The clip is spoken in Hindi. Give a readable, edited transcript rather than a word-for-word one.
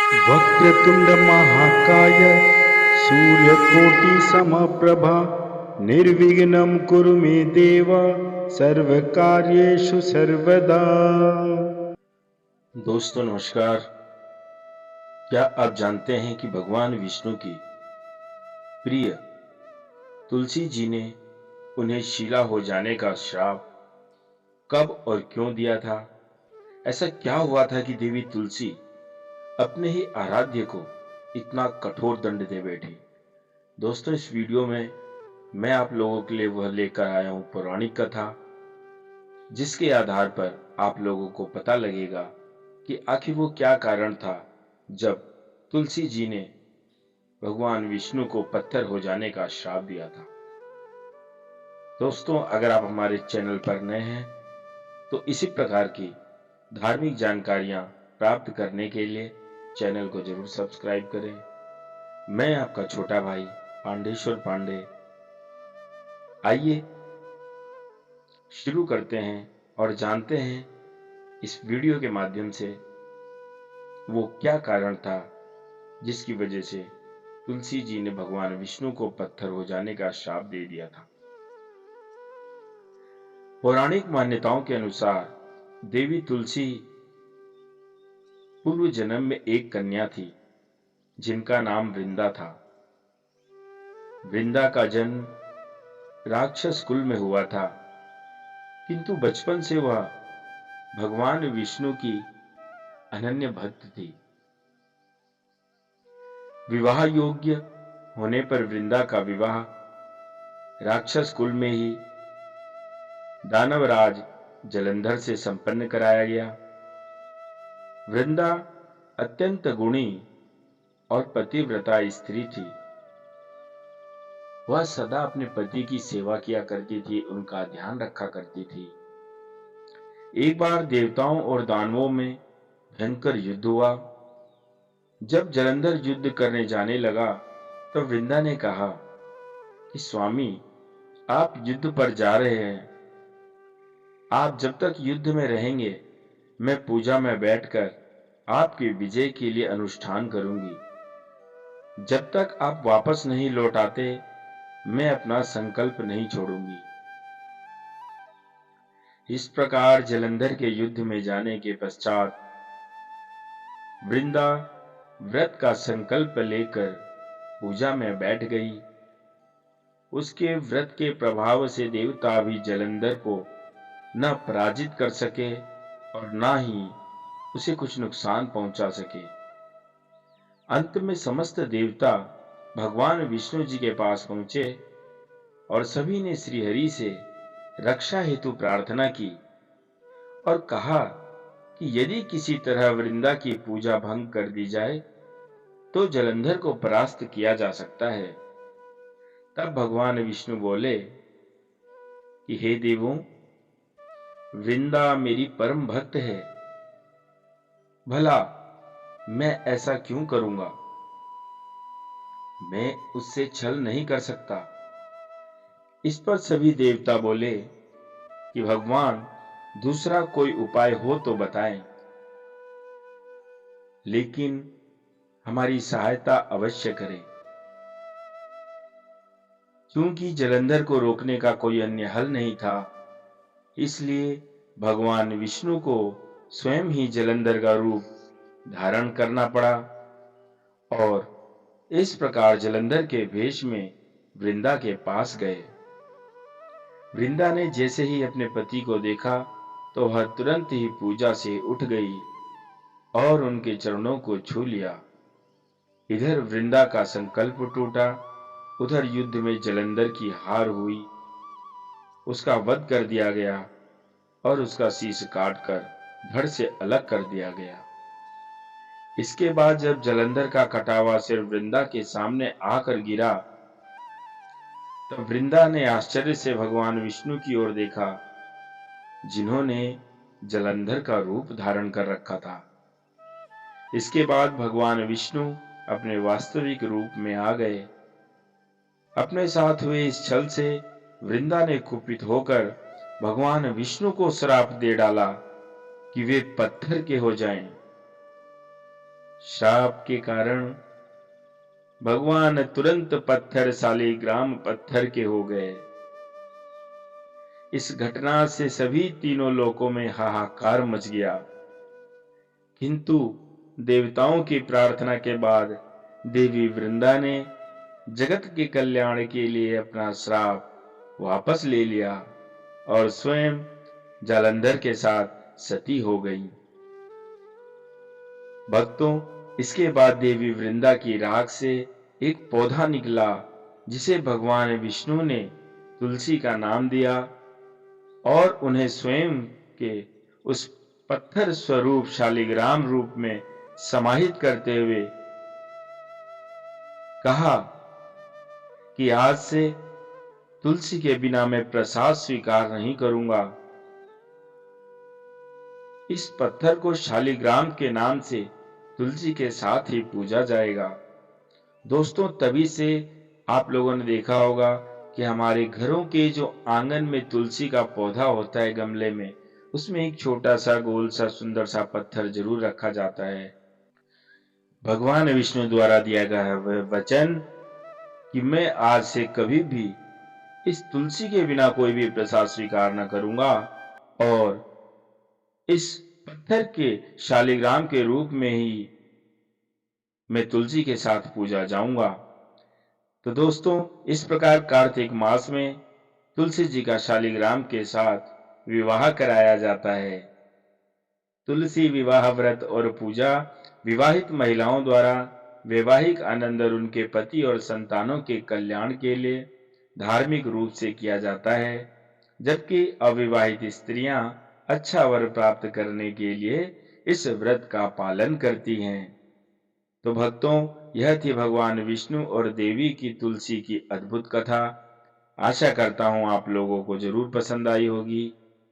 वक्रतुंड महाकाय सूर्यकोटि समप्रभा निर्विघ्नं कुरु मे देव सर्वकार्येषु सर्वदा। दोस्तों नमस्कार। क्या आप जानते हैं कि भगवान विष्णु की प्रिय तुलसी जी ने उन्हें शीला हो जाने का श्राप कब और क्यों दिया था? ऐसा क्या हुआ था कि देवी तुलसी अपने ही आराध्य को इतना कठोर दंड दे बैठी? दोस्तों, इस वीडियो में मैं आप लोगों के लिए वह लेकर आया हूं पौराणिक कथा, जिसके आधार पर आप लोगों को पता लगेगा कि आखिर वो क्या कारण था जब तुलसी जी ने भगवान विष्णु को पत्थर हो जाने का श्राप दिया था। दोस्तों, अगर आप हमारे चैनल पर नए हैं तो इसी प्रकार की धार्मिक जानकारियां प्राप्त करने के लिए चैनल को जरूर सब्सक्राइब करें। मैं आपका छोटा भाई पांडेश्वर पांडे। आइए शुरू करते हैं और जानते हैं इस वीडियो के माध्यम से वो क्या कारण था जिसकी वजह से तुलसी जी ने भगवान विष्णु को पत्थर हो जाने का श्राप दे दिया था। पौराणिक मान्यताओं के अनुसार देवी तुलसी पूर्व जन्म में एक कन्या थी जिनका नाम वृंदा था। वृंदा का जन्म राक्षस कुल में हुआ था, किंतु बचपन से वह भगवान विष्णु की अनन्य भक्त थी। विवाह योग्य होने पर वृंदा का विवाह राक्षस कुल में ही दानवराज जलंधर से संपन्न कराया गया। वृंदा अत्यंत गुणी और पतिव्रता स्त्री थी। वह सदा अपने पति की सेवा किया करती थी, उनका ध्यान रखा करती थी। एक बार देवताओं और दानवों में भयंकर युद्ध हुआ। जब जलंधर युद्ध करने जाने लगा तो वृंदा ने कहा कि स्वामी, आप युद्ध पर जा रहे हैं, आप जब तक युद्ध में रहेंगे मैं पूजा में बैठकर आपकी विजय के लिए अनुष्ठान करूंगी। जब तक आप वापस नहीं लौट आते मैं अपना संकल्प नहीं छोड़ूंगी। इस प्रकार जलंधर के युद्ध में जाने के पश्चात वृंदा व्रत का संकल्प लेकर पूजा में बैठ गई। उसके व्रत के प्रभाव से देवता भी जलंधर को न पराजित कर सके और न ही उसे कुछ नुकसान पहुंचा सके। अंत में समस्त देवता भगवान विष्णु जी के पास पहुंचे और सभी ने श्रीहरि से रक्षा हेतु प्रार्थना की और कहा कि यदि किसी तरह वृंदा की पूजा भंग कर दी जाए तो जलंधर को परास्त किया जा सकता है। तब भगवान विष्णु बोले कि हे देवों, वृंदा मेरी परम भक्त है, भला मैं ऐसा क्यों करूंगा? मैं उससे छल नहीं कर सकता। इस पर सभी देवता बोले कि भगवान दूसरा कोई उपाय हो तो बताएं, लेकिन हमारी सहायता अवश्य करें। क्योंकि जलंधर को रोकने का कोई अन्य हल नहीं था, इसलिए भगवान विष्णु को स्वयं ही जलंधर का रूप धारण करना पड़ा और इस प्रकार जलंधर के वेश में वृंदा के पास गए। वृंदा ने जैसे ही अपने पति को देखा तो वह तुरंत ही पूजा से उठ गई और उनके चरणों को छू लिया। इधर वृंदा का संकल्प टूटा, उधर युद्ध में जलंधर की हार हुई। उसका वध कर दिया गया और उसका शीश काटकर धड़ से अलग कर दिया गया। इसके बाद जब जलंधर का कटा हुआ सिर वृंदा के सामने आकर गिरा तब वृंदा ने आश्चर्य से भगवान विष्णु की ओर देखा, जिन्होंने जलंधर का रूप धारण कर रखा था। इसके बाद भगवान विष्णु अपने वास्तविक रूप में आ गए। अपने साथ हुए इस छल से वृंदा ने कुपित होकर भगवान विष्णु को श्राप दे डाला कि वे पत्थर के हो जाएं। श्राप के कारण भगवान तुरंत पत्थर शालिग्राम पत्थर के हो गए। इस घटना से सभी तीनों लोकों में हाहाकार मच गया, किंतु देवताओं की प्रार्थना के बाद देवी वृंदा ने जगत के कल्याण के लिए अपना श्राप वापस ले लिया और स्वयं जालंधर के साथ सती हो गई। भक्तों, इसके बाद देवी वृंदा की राख से एक पौधा निकला, जिसे भगवान विष्णु ने तुलसी का नाम दिया और उन्हें स्वयं के उस पत्थर स्वरूप शालिग्राम रूप में समाहित करते हुए कहा कि आज से तुलसी के बिना मैं प्रसाद स्वीकार नहीं करूंगा। इस पत्थर को शालिग्राम के नाम से तुलसी के साथ ही पूजा जाएगा। दोस्तों, तभी से आप लोगों ने देखा होगा कि हमारे घरों के जो आंगन में तुलसी का पौधा होता है गमले में, उसमें एक छोटा सा गोल सा सुंदर सा पत्थर जरूर रखा जाता है। भगवान विष्णु द्वारा दिया गया है वह वचन कि मैं आज से कभी भी इस तुलसी के बिना कोई भी प्रसाद स्वीकार न करूंगा और इस पत्थर के शालिग्राम के रूप में ही मैं तुलसी के साथ पूजा जाऊंगा। तो दोस्तों, इस प्रकार कार्तिक मास में तुलसी जी का शालिग्राम के साथ विवाह कराया जाता है। तुलसी विवाह व्रत और पूजा विवाहित महिलाओं द्वारा वैवाहिक आनंद और उनके पति और संतानों के कल्याण के लिए धार्मिक रूप से किया जाता है, जबकि अविवाहित स्त्रियां अच्छा वर प्राप्त करने के लिए इस व्रत का पालन करती हैं। तो भक्तों, यह थी भगवान विष्णु और देवी की तुलसी की अद्भुत कथा। आशा करता हूं आप लोगों को जरूर पसंद आई होगी।